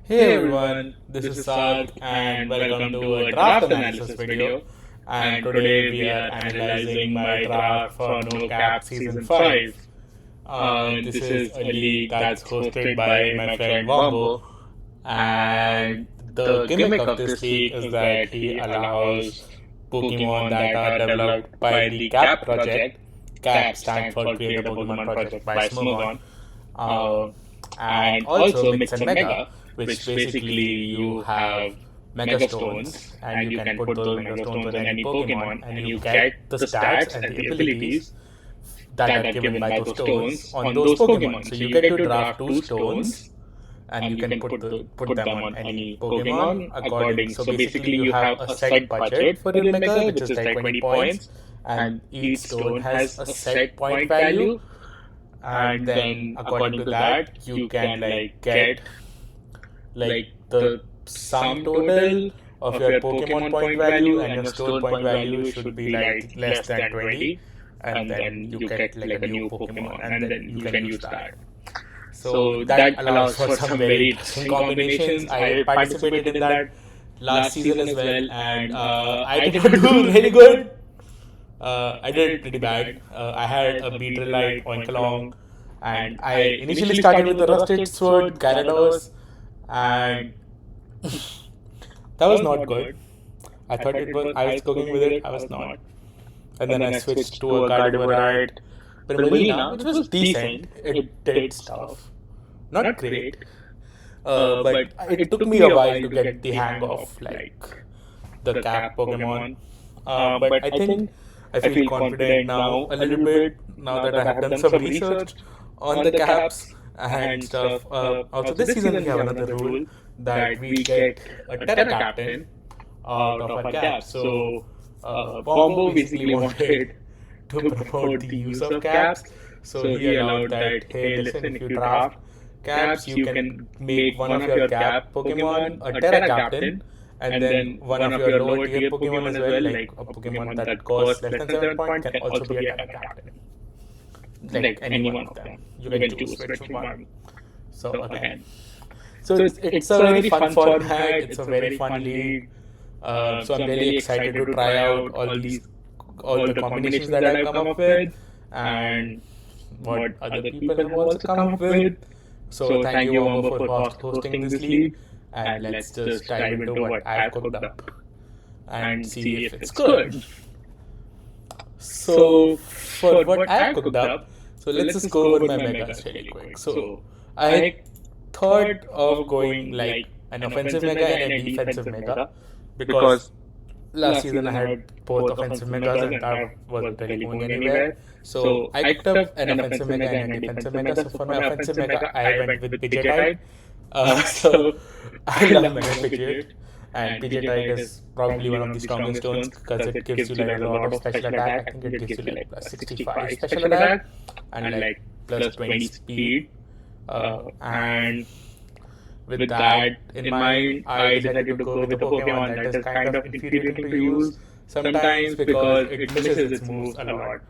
Hey everyone, this is Sark and welcome to a draft analysis video. And today we are analyzing my draft for No Cap Season 5. This is a league that's hosted by my friend Wombo, and the gimmick of this league is that he allows Pokemon that are developed by the CAP project. CAP stands for Create a Pokemon Project by Smogon. Uh, and also Mix and Mega, which basically you have Mega Stones, and you can put those Mega Stones on any Pokemon, and you get the stats and the abilities that are given by those stones on those Pokemon. So you get to draft two stones, and you can put them on any Pokemon according. So basically, you have a set budget for your Mega, which is like 20 points, and each stone has a set point value, and then according to that you can get the sum total of your Pokemon point value, and your stone point value should be like less than 20, and then you get like a new Pokemon, and then you can use that. So that allows for some very interesting combinations. I participated in that last season as well, and I didn't do really good. I did pretty bad. I had a Beetrelite, Oinkalong, and I initially started with the Rusted Sword, Gyarados, and that was not good. I thought it was, I was cooking with it, I was not. And then I switched to a Gardevoir Primarina, which was decent. It did stuff. Not great. But it took me a while to get the hang of the cap Pokemon. But I think I feel confident now a little bit now that I have done some research on the caps and stuff. Also, this season we have another rule that we get a Terra Captain out of our caps. So, Bombo basically wanted to promote the use of caps. So he allowed that, hey, listen, if you draft caps, you can make one of your cap Pokemon a Terra Captain, and then one of your lower tier Pokemon as well, like a Pokemon that costs less than 7 points, can also be a Terra Captain. Like any one of them. You can choose which one. So again. So it's a very fun format, it's a very fun league. So I'm really excited to try out all the combinations that I've come up with, and what other people have also come up with. So thank you, Wombo, for hosting this league, and let's just dive into what I've cooked up and see if it's good. So for what I've cooked up, so let's just go over my megas really quick. So I thought of going like an offensive mega and a defensive mega, because last season I had both offensive megas and that wasn't really going anywhere. So I cooked up an offensive mega and a defensive mega. So for my offensive mega, I went with Pidgeotide. So I love Mega Pidgeot, and Pidgeotide is probably one of the strongest stones because it gives you like a lot of special attack. I think it gives you like plus 65 special attack and like plus 20 speed. And with that in mind, I decided to go with a Pokemon that is kind of infuriating to use sometimes because it misses its moves a lot.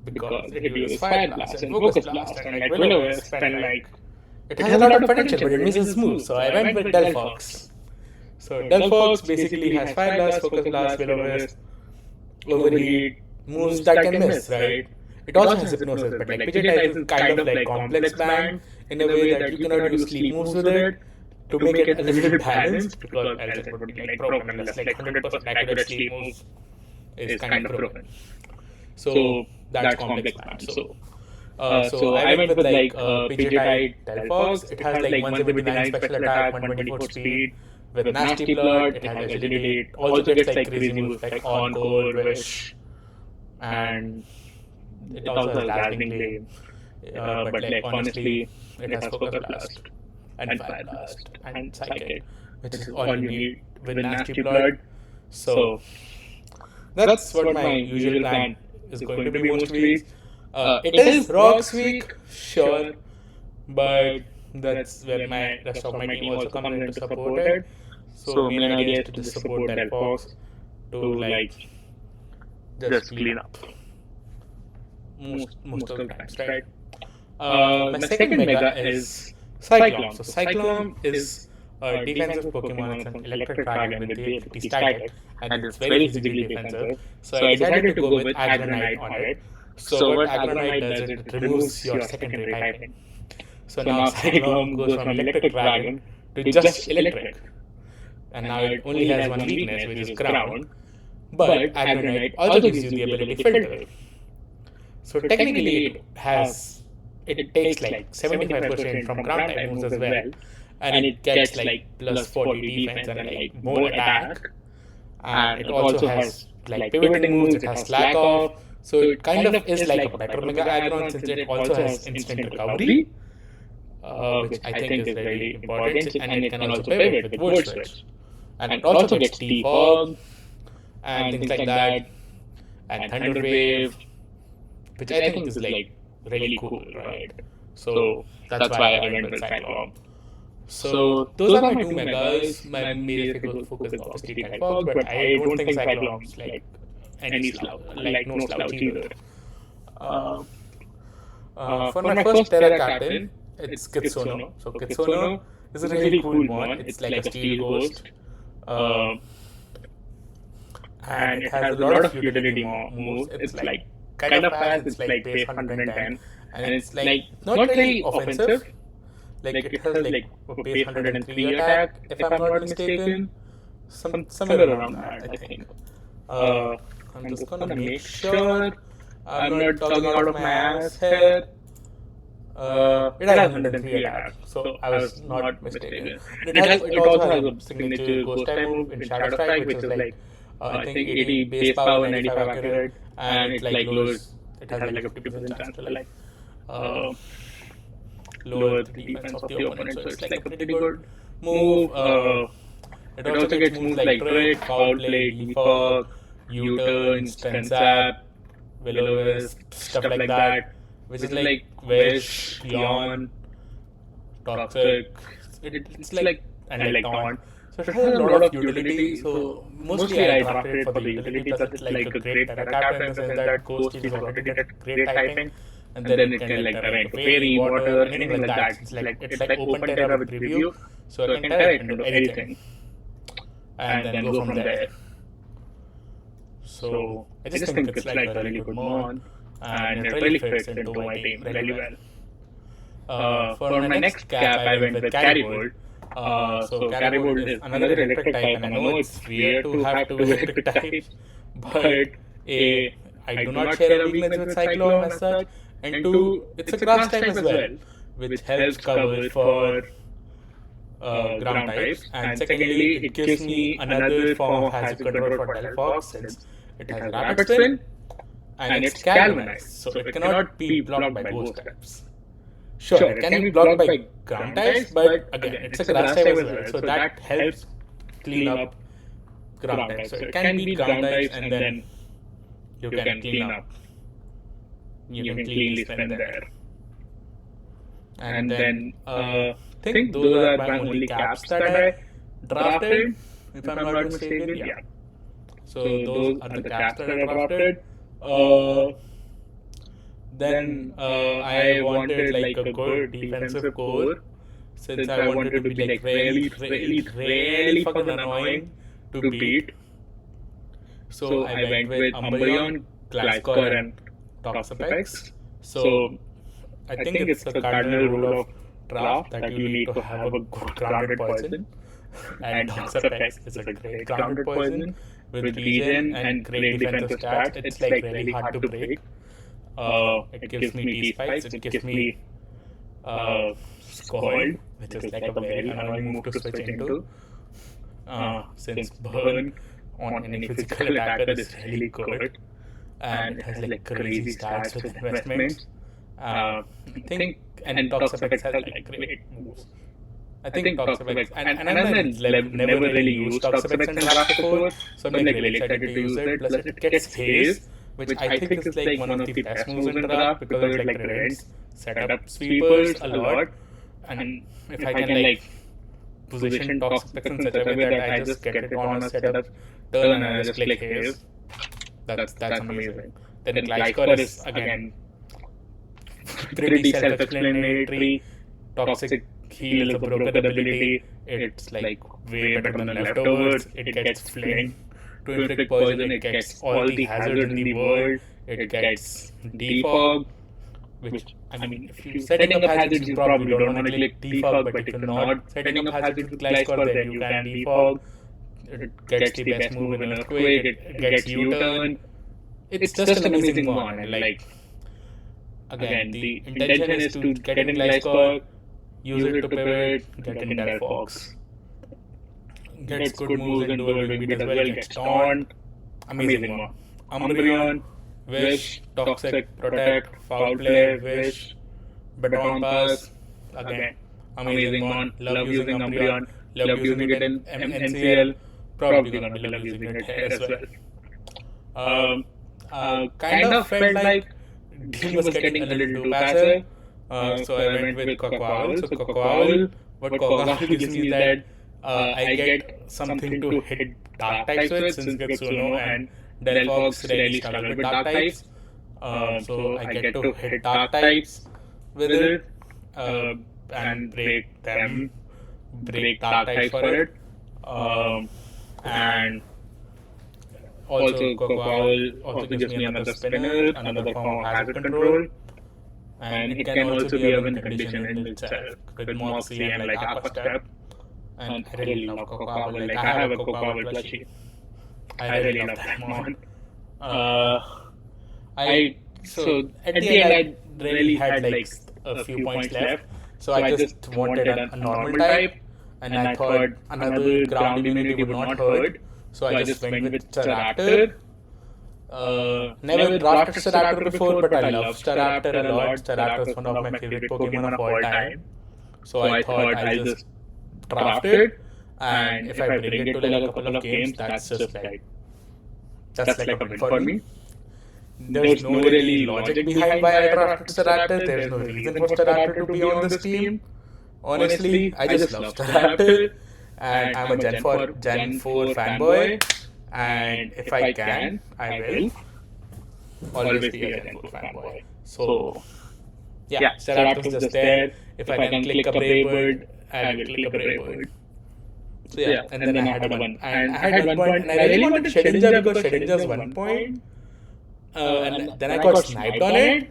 Because it uses Fire Blast and Focus Blast and like Will-O-Wisp, and like it has a lot of potential, but it misses its moves. So I went with Delphox. So Delphox basically has Fire Blast, Focus Blast, Will-O-Wisp, Overheat, moves that can miss, right? It also has Hypnosis, but like Pidgeotide is kind of like complex band in a way that you cannot use sleep moves with it to make it a little bit balanced, because else it would be like broken, unless like 100% accurate sleep moves is kind of broken. So that's complex band. So I went with like Pidgeotide Delphox. It has like 179 special attack, 124 speed. With Nasty Blood, it has agility. It also gets like crazy moves like Encore, Wish, and it also has Dazzling Gleam. But like honestly, it has Focus Blast and Fire Blast and Psychic, which is all you need with Nasty Blood. So that's what my usual plan is going to be most weeks. It is Rocks week, sure, but that's where my rest of my team also comes in to support it. So main idea is to just support Delphox to like just clean up most of the times, right? My second mega is Cyclone. So Cyclone is a defensive Pokemon. It's an electric dragon with the ability Static, and it's very physically defensive. So I decided to go with Aggronite on it. So what Aggronite does, it removes your secondary typing. So now Cyclone goes from electric dragon to just electric. And now it only has one weakness, which is ground. But Aggronite also gives you the ability filter. So technically it takes like 75% from ground type moves as well. And it gets like plus 40 defense and like more attack. And it also has like pivoting moves, it has slack off. So it kind of is like a better Mega Aggron since it also has instant recovery, which I think is really important. And it can also pivot with Volt Switch. And it also gets Defog and things like that. And Thunder Wave, which I think is like really cool, right? So that's why I went with Cyclone. So those are my two megas. My main focus is obviously Tech Fog, but I don't think Cyclone's like any slouch, like no slouch either. For my first Terra captain, it's Kitsuno. So Kitsuno is a really cool one. It's like a steel ghost. And it has a lot of utility moves. It's like kind of fast, it's like base 110. And it's like not very offensive. Like it has like a base 103 attack, if I'm not mistaken. Somewhere around that, I think. I'm just gonna make sure I'm not talking out of my ass here. It has 103 attack, so I was not mistaken. It also has a signature ghost type move in Shadow Strike, which is like I think 80 base power, 95 accurate, and it like lowers. It has like a 50% chance to like lower the defense of the opponent, so it's like a pretty good move. It also gets moves like Trick, Foul Play, Defog, U-Turn, Strength Zap, Will-O-Wisp, stuff like that, which is like Wish, Yawn, Toxic. It's like and like Taunt. So it has a lot of utility. So mostly I drafted it for the utility because it's like a great Terra captain in the sense that Ghost is already get great typing. And then it can like Terra into Fairy, Water, anything like that. It's like open Terra with preview, so I can Terra it into anything. And then go from there. So I just think it's like a really good mon, and it really fits into my team really well. For my next cap, I went with Carrybolt. So Carrybolt is another electric type, and I know it's weird to have two electric types, but I do not share a weakness with Cyclone as such, and two, it's a grass type as well, which helps cover for ground types, and secondly, it gives me another form of Hazard Control for Delphox since it has Rapid Spin and it's Galvanized, so it cannot be blocked by Ghost types. Sure, it can be blocked by ground types, but again, it's a grass type as well, so that helps clean up ground types. So it can be ground types and then you can clean up. You can cleanly spin there. And then I think those are my only caps that I drafted, if I'm not mistaken. Yeah. So those are the caps that I drafted. Then I wanted like a good defensive core, since I wanted to be like really fucking annoying to beat. So I went with Umbreon, Gliscor, and Toxapex. So I think it's the cardinal rule of draft that you need to have a good grounded poison. And Toxapex is a great grounded poison with regen and great defensive stats. It's like really hard to break. It gives me T-Spikes, it gives me Scald, which is like a very annoying move to switch into. Since Burn on any physical attacker is really good, and it has like crazy stats with investments. I think, and Toxapex has like great moves. I think Toxapex, and I've never really used Toxapex in draft before, so I'm like really excited to use it. Plus it gets Haze, which I think is like one of the best moves in draft because it like prevents setup sweepers a lot. And if I can like position Toxapex in such a way that I just get it on a setup turn and I just click Haze, that's amazing. Then Gliscor is again pretty self-explanatory. Toxic Heal is a broken ability. It's like way better than leftovers. It gets flame to inflict poison. It gets all the hazards in the world. It gets defog, which I mean, if you're setting up hazards, you probably don't want to click defog. But if you're not setting up hazards with Gliscor, then you can defog. It gets the best move in an earthquake. It gets U-turn. It's just an amazing one. And like, again, the intention is to get in Gliscor, use it to pivot, get in Delphox. Gets good moves in dual wing beat as well, gets taunt. Amazing one. Umbreon, Wish, Toxic, Protect, Foul Play, Wish, Baton Pass. Again, amazing one. Love using Umbreon, love using it in NCL. Probably gonna be love using it here as well. Kind of felt like team was getting a little too passive. So I went with Quaquaval. So Quaquaval, what Quaquaval gives me is that I get something to hit dark types with, since Getsuno and Delphox really struggle with dark types. So I get to hit dark types with it and break dark types for it. And also Quaquaval also gives me another spinner, another form of hazard control. And it can also be a win condition in itself with Moxie and like Aqua Step. And I really love Quaquaval. Like, I have a Quaquaval plushie. I really love that one. So at the end I really had like a few points left. So I just wanted a normal type, and I thought another ground immunity would not hurt. So I just went with Staraptor. Never drafted Staraptor before, but I love Staraptor a lot. Staraptor is one of my favorite Pokemon of all time. So I thought I'll just draft it, and if I bring it to like a couple of games, that's like a win for me. There's no really logic behind why I drafted Staraptor. There's no reason for Staraptor to be on this team. Honestly, I just love Staraptor, and I'm a Gen 4 fanboy. And if I can, I will always be a Gen 4 fanboy. So, yeah, Staraptor's just there. If I can click a Brave Bird, I will click a Brave Bird. So, yeah, and then I had one. And I had 1 point, and I really wanted Shedinja because Shedinja's 1 point. And then I got sniped on it.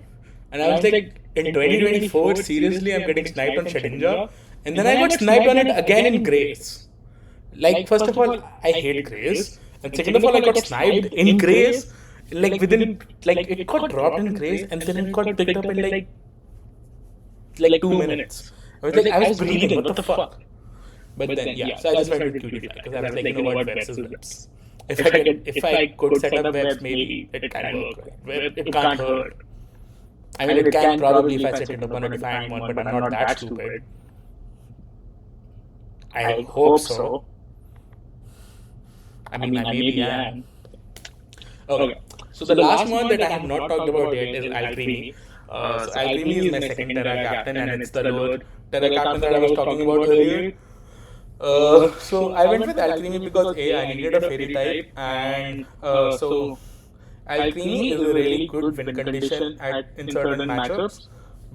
And I was like, in 2024, seriously, I'm getting sniped on Shedinja. And then I got sniped on it again in Grace. Like, first of all, I hate Grace. And second of all, I got sniped in Grace, like within, like it got dropped in Grace, and then it got picked up in like 2 minutes. I was like, I was breathing, what the fuck? But then, yeah, so I just went with Cutie because I was like, you know what, webs is webs. If I could set up webs, maybe it can work. It can't hurt. I mean, it can probably if I set it up on a defined one, but I'm not that stupid. I hope so. I mean, maybe I am. Okay. So the last one that I have not talked about yet is Alcremie. So Alcremie is my second Terra captain, and it's the lower Terra captain that I was talking about earlier. So I went with Alcremie because I needed a fairy type, and so Alcremie is a really good win condition in certain matchups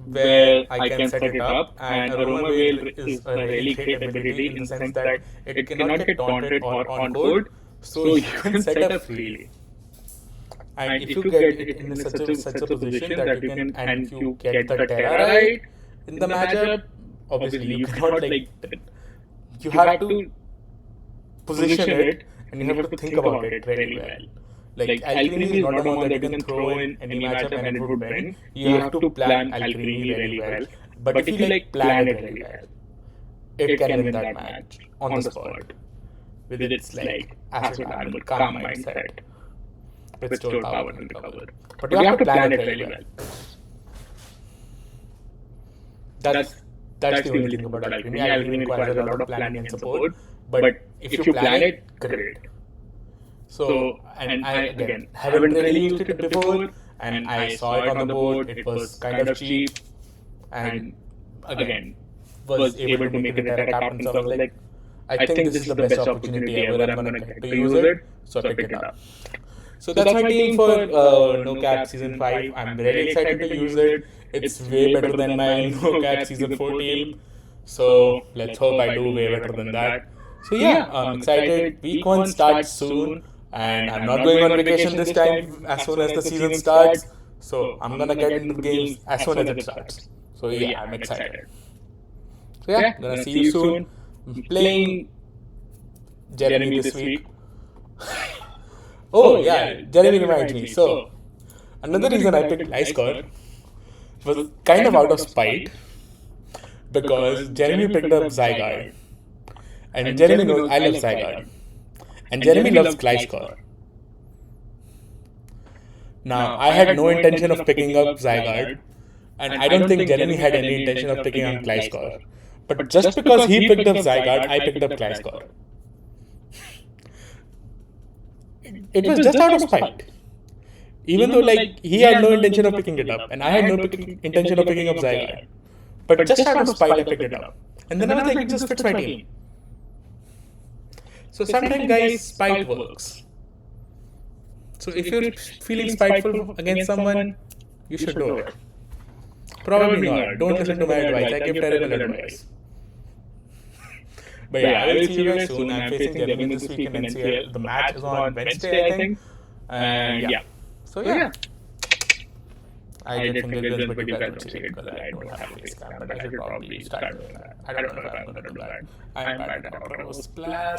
where I can set it up, and Aroma Veil is a really great ability in the sense that it cannot get taunted or on-code, so you can set up freely. And if you get it in such a position that you can, and you get the Terra right in the matchup, obviously you cannot you have to position it, and you have to think about it really well. Like Alcremie is not a one that you can throw in any matchup and it would win. You have to plan Alcremie really well. But if you plan it really well, it can win that match on the spot with its acid animal calm mindset with store power and recover. But you have to plan it really well. That's the only thing about Alcremie. Alcremie requires a lot of planning and support. But if you plan it, great. So, and I again haven't really used it before, and I saw it on the board. It was kind of cheap, and again was able to make it a Terra captain. So I was like, I think this is the best opportunity ever. I'm gonna get to use it, so I picked it up. So that's my team for No Cap Season 5. I'm really excited to use it. It's way better than my No Cap Season 4 team. So let's hope I do way better than that. So yeah, I'm excited. Week 1 starts soon, and I'm not going on vacation this time as soon as the season starts. So I'm gonna get into the games as soon as it starts. So yeah, I'm excited. So yeah, gonna see you soon. I'm playing Jeremy this week. Oh yeah, Jeremy reminds me. So another reason I picked high score was kind of out of spite because Jeremy picked up Zygarde. And Jeremy knows I love Zygarde. And Jeremy loves Gliscor. Now, I had no intention of picking up Zygarde, and I don't think Jeremy had any intention of picking up Gliscor. But just because he picked up Zygarde, I picked up Gliscor. It was just out of spite. Even though, like, he had no intention of picking it up, and I had no intention of picking up Zygarde. But just out of spite, I picked it up. And then I was like, it just fits my team. So sometimes, guys, spite works. So if you're feeling spiteful against someone, you should do it. Probably not. Don't listen to my advice. I give terrible advice. But yeah, I will see you guys soon. I'm facing Jeremy this week in NCL. The match is on Wednesday, I think. And yeah. So yeah. I did finger guns, but you guys don't see it because I don't have a face cam. But I should probably start doing that. I don't know if I'm going to do that. I'm bad at pros. Bye.